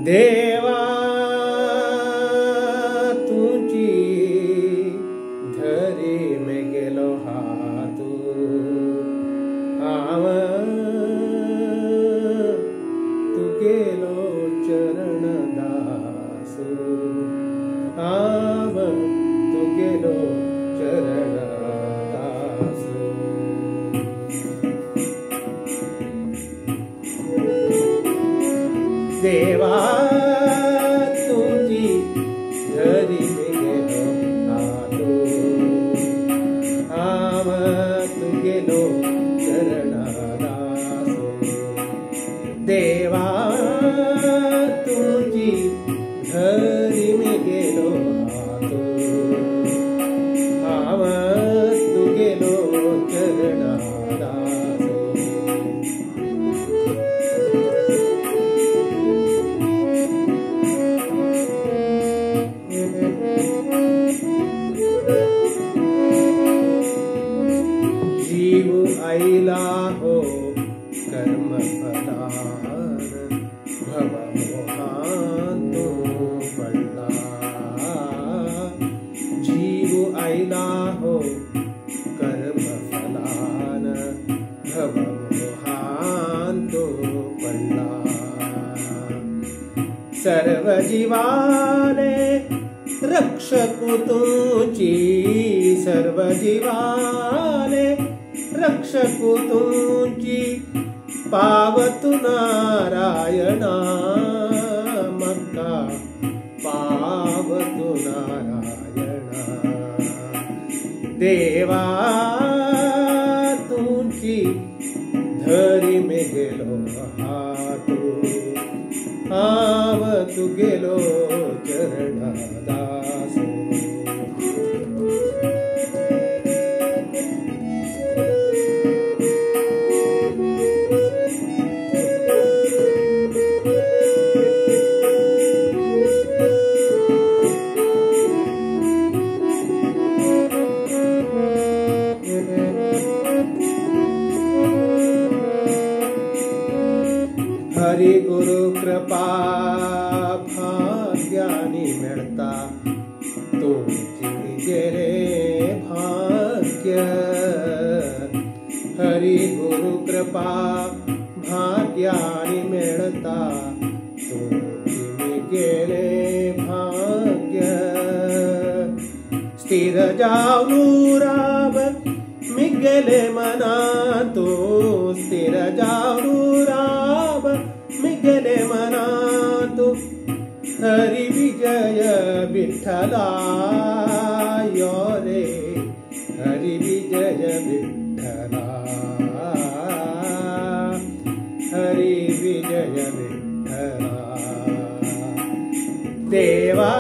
देवा तुझी धरी में गेलो हातू आव तू गेलो चरण दासू आव तू गेलो चरण दासू देवा तुझी धरी में गेलो हातू आव तू गेलो चरण दासू देवा तुझी धरी में गेलो हातू आव तू गेलो चरण दासू जीव आईला हो कर्म फलान भव मोहांतो पडला जीव आईला हो कर्म फलान भव मोहांतो पडला सर्व जीवाने रक्षकु तुझी सर्व जीवाने रक्षकु तुझी पावतु नारायणा मक्का पावतु नारायणा देवा तुझी धरी में गेलो हातू आव तू गेलो चरण दासू हरि गुरु कृपा भाग्यानी मिळता तुमची गेले भाग्य हरि गुरु कृपा भाग्यानी मिळता तुमची गेले भाग्य स्थिर जाऊ राब मी गेले मना तो स्थिर जाऊ राब मी गेले मना तू हरि विजय विठ्ठला यो रे हरि विजय विठ्ठला हरि विजय विठ्ठला देवा